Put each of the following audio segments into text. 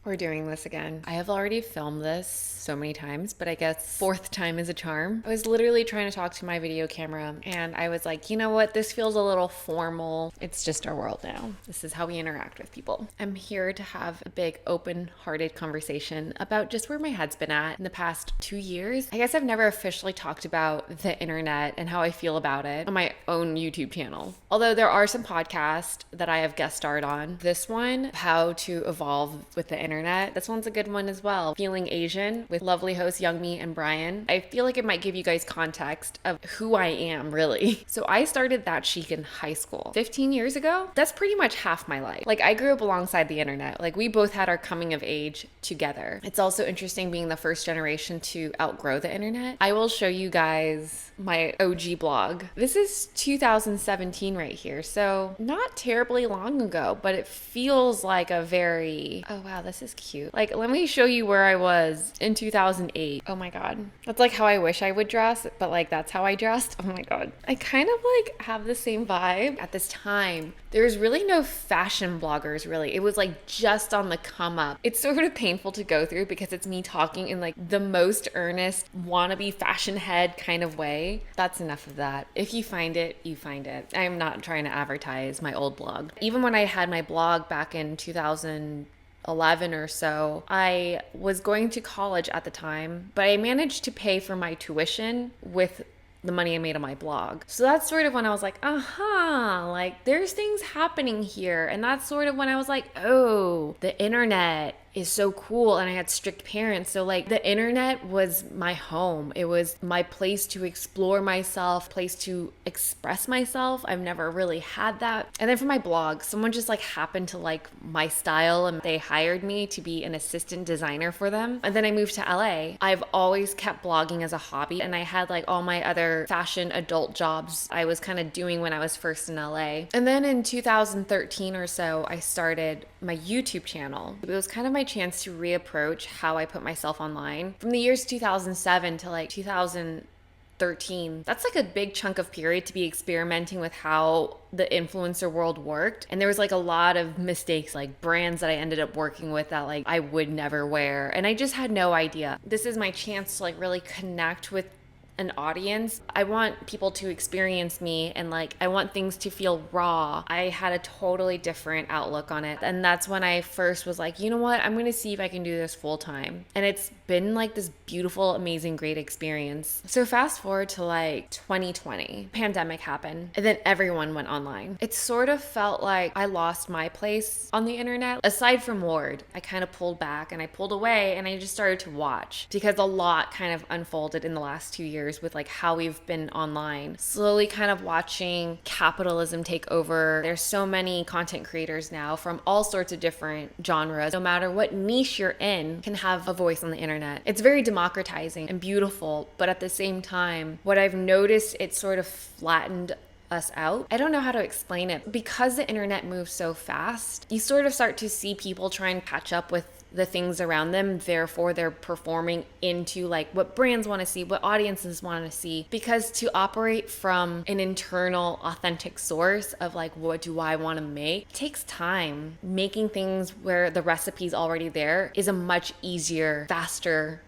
We're doing this again. I have already filmed this so many times, but I guess fourth time is a charm. I was literally trying to talk to my video camera and I was like, you know what? This feels a little formal. It's just our world now. This is how we interact with people. I'm here to have a big open-hearted conversation about just where my head's been at in the past 2 years. I guess I've never officially talked about the internet and how I feel about it on my own YouTube channel. Although there are some podcasts that I have guest starred on. This one, How to Evolve with the Internet. This one's a good one as well. Feeling Asian with lovely hosts Youngmi and Brian. I feel like it might give you guys context of who I am really. So I started That Chic in high school 15 years ago. That's pretty much half my life. Like I grew up alongside the internet. Like we both had our coming of age together. It's also interesting being the first generation to outgrow the internet. I will show you guys my OG blog. This is 2017 right here. So not terribly long ago, but it feels like a very, oh wow, this is cute. Like, let me show you where I was in 2008. Oh my God. That's like how I wish I would dress, but like that's how I dressed. Oh my God. I kind of like have the same vibe. At this time, there was really no fashion bloggers really. It was like just on the come up. It's sort of painful to go through because it's me talking in like the most earnest wannabe fashion head kind of way. That's enough of that. If you find it, you find it. I'm not trying to advertise my old blog. Even when I had my blog back in 2011 or so, I was going to college at the time, but I managed to pay for my tuition with the money I made on my blog. So that's sort of when I was like, like there's things happening here. And that's sort of when I was like, oh, the internet is so cool. And I had strict parents. So like the internet was my home. It was my place to explore myself, place to express myself. I've never really had that. And then for my blog, someone just like happened to like my style and they hired me to be an assistant designer for them. And then I moved to LA. I've always kept blogging as a hobby and I had like all my other fashion adult jobs I was kind of doing when I was first in LA. And then in 2013 or so, I started my YouTube channel. It was kind of my chance to reapproach how I put myself online. From the years 2007 to like 2013, that's like a big chunk of period to be experimenting with how the influencer world worked. And there was like a lot of mistakes, like brands that I ended up working with that like I would never wear. And I just had no idea. This is my chance to like really connect with an audience. I want people to experience me and like I want things to feel raw. I had a totally different outlook on it. And that's when I first was like, you know what? I'm going to see if I can do this full time. And it's been like this beautiful, amazing, great experience. So fast forward to like 2020, pandemic happened and then everyone went online. It sort of felt like I lost my place on the internet. Aside from Ward, I kind of pulled back and I pulled away and I just started to watch because a lot kind of unfolded in the last 2 years with like how we've been online, slowly kind of watching capitalism take over. There's so many content creators now from all sorts of different genres. No matter what niche you're in, can have a voice on the internet. It's very democratizing and beautiful, but at the same time, what I've noticed, it sort of flattened us out. I don't know how to explain it. Because the internet moves so fast, you sort of start to see people try and catch up with the things around them. Therefore, they're performing into like what brands want to see, what audiences want to see. Because to operate from an internal, authentic source of like, what do I want to make, takes time. Making things where the recipe's already there is a much easier, faster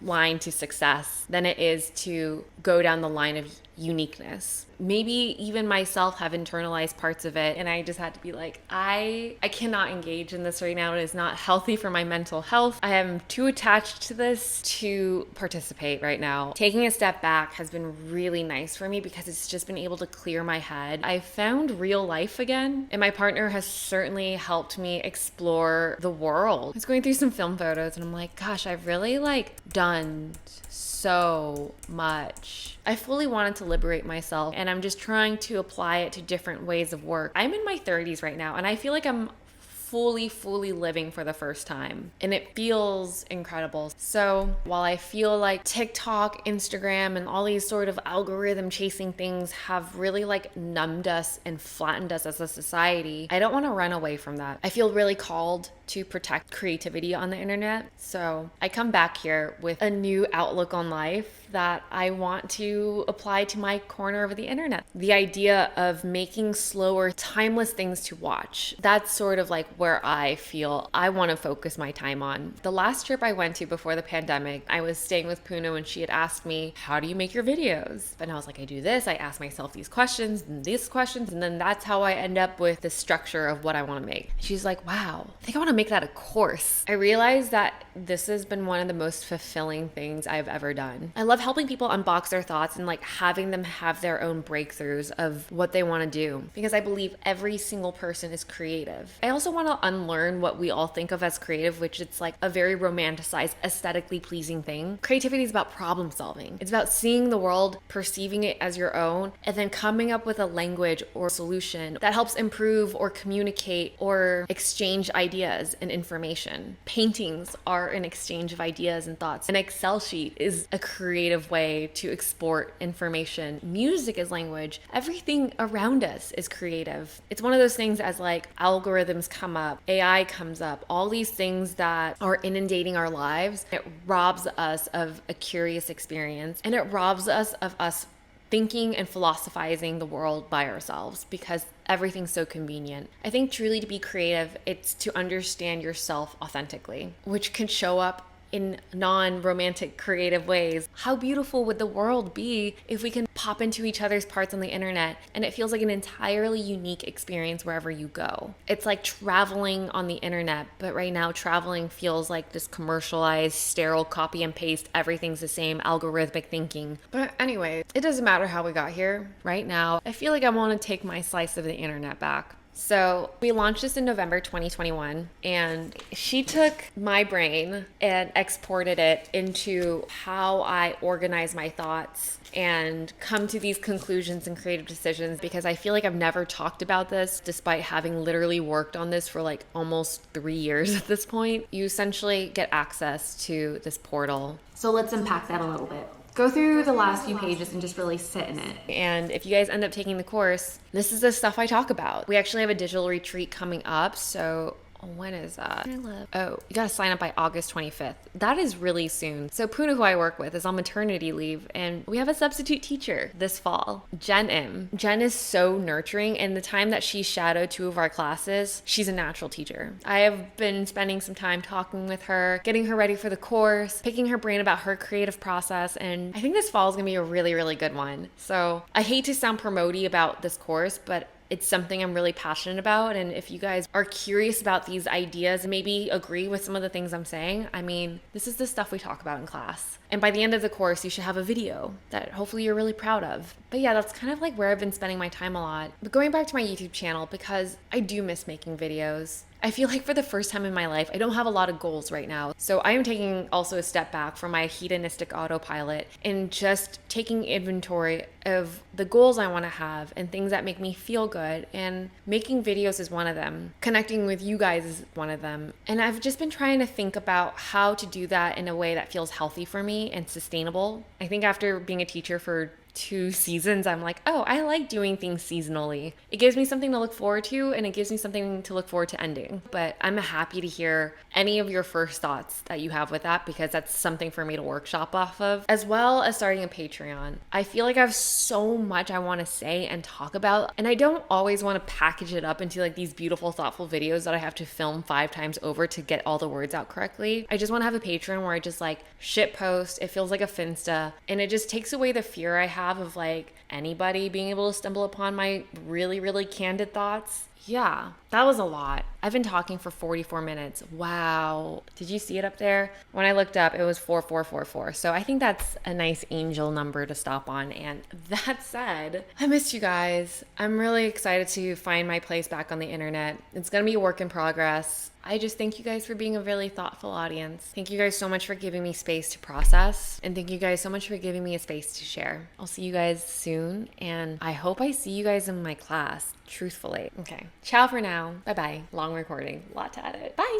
line to success than it is to go down the line of uniqueness. Maybe even myself have internalized parts of it and I just had to be like, I cannot engage in this right now. It is not healthy for my mental health. I am too attached to this to participate right now. Taking a step back has been really nice for me because it's just been able to clear my head. I found real life again and my partner has certainly helped me explore the world. I was going through some film photos and I'm like, gosh, I've really like done so much. I fully wanted to liberate myself and I'm just trying to apply it to different ways of work. I'm in my 30s right now and I feel like I'm fully living for the first time and it feels incredible. So while I feel like TikTok, Instagram, and all these sort of algorithm chasing things have really like numbed us and flattened us as a society, I don't want to run away from that. I feel really called to protect creativity on the internet. So I come back here with a new outlook on life that I want to apply to my corner of the internet. The idea of making slower, timeless things to watch. That's sort of like where I feel I want to focus my time on. The last trip I went to before the pandemic, I was staying with Puna and she had asked me, how do you make your videos? And I was like, I do this. I ask myself these questions and these questions. And then that's how I end up with the structure of what I want to make. She's like, wow, I think I want to make that a course. I realized that this has been one of the most fulfilling things I've ever done. I love helping people unbox their thoughts and like having them have their own breakthroughs of what they want to do, because I believe every single person is creative. I also want to unlearn what we all think of as creative, which it's like a very romanticized, aesthetically pleasing thing. Creativity is about problem solving. It's about seeing the world, perceiving it as your own, and then coming up with a language or solution that helps improve or communicate or exchange ideas and information. Paintings are an exchange of ideas and thoughts. An Excel sheet is a creative way to export information. Music is language. Everything around us is creative. It's one of those things as like algorithms come up, AI comes up, all these things that are inundating our lives, it robs us of a curious experience, and it robs us of us thinking and philosophizing the world by ourselves because everything's so convenient. I think truly to be creative, it's to understand yourself authentically, which can show up in non-romantic creative ways. How beautiful would the world be if we can pop into each other's parts on the internet and it feels like an entirely unique experience wherever you go? It's like traveling on the internet, but right now traveling feels like this commercialized, sterile copy and paste, everything's the same, algorithmic thinking. But anyway, it doesn't matter how we got here. Right now, I feel like I want to take my slice of the internet back. So we launched this in November 2021, and she took my brain and exported it into how I organize my thoughts and come to these conclusions and creative decisions, because I feel like I've never talked about this despite having literally worked on this for like almost 3 years at this point. You essentially get access to this portal. So let's unpack that a little bit. Go through the last few pages and just really sit in it. And if you guys end up taking the course, this is the stuff I talk about. We actually have a digital retreat coming up, so when is that? Oh, you gotta sign up by August 25th. That is really soon. So Puna, who I work with, is on maternity leave, and we have a substitute teacher this fall, Jen M. Jen is so nurturing, and the time that she shadowed 2 of our classes, she's a natural teacher. I have been spending some time talking with her, getting her ready for the course, picking her brain about her creative process, and I think this fall is gonna be a really, really good one. So I hate to sound promoty about this course, but it's something I'm really passionate about. And if you guys are curious about these ideas and maybe agree with some of the things I'm saying, I mean, this is the stuff we talk about in class. And by the end of the course, you should have a video that hopefully you're really proud of. But yeah, that's kind of like where I've been spending my time a lot. But going back to my YouTube channel, because I do miss making videos. I feel like for the first time in my life, I don't have a lot of goals right now. So I am taking also a step back from my hedonistic autopilot and just taking inventory of the goals I want to have and things that make me feel good. And making videos is one of them. Connecting with you guys is one of them. And I've just been trying to think about how to do that in a way that feels healthy for me and sustainable. I think after being a teacher for 2 seasons, I'm like, oh, I like doing things seasonally. It gives me something to look forward to, and it gives me something to look forward to ending. But I'm happy to hear any of your first thoughts that you have with that, because that's something for me to workshop off of, as well as starting a Patreon. I feel like I have so much I want to say and talk about, and I don't always want to package it up into like these beautiful, thoughtful videos that I have to film 5 times over to get all the words out correctly. I just want to have a Patreon where I just like shit post. It feels like a Finsta, and it just takes away the fear I have of like anybody being able to stumble upon my really, really candid thoughts. Yeah, that was a lot. I've been talking for 44 minutes. Wow. Did you see it up there? When I looked up, it was 4444. So I think that's a nice angel number to stop on. And that said, I missed you guys. I'm really excited to find my place back on the internet. It's going to be a work in progress. I just thank you guys for being a really thoughtful audience. Thank you guys so much for giving me space to process. And thank you guys so much for giving me a space to share. I'll see you guys soon. And I hope I see you guys in my class, truthfully. Okay. Ciao for now. Bye-bye. Long recording. Lot to edit. Bye.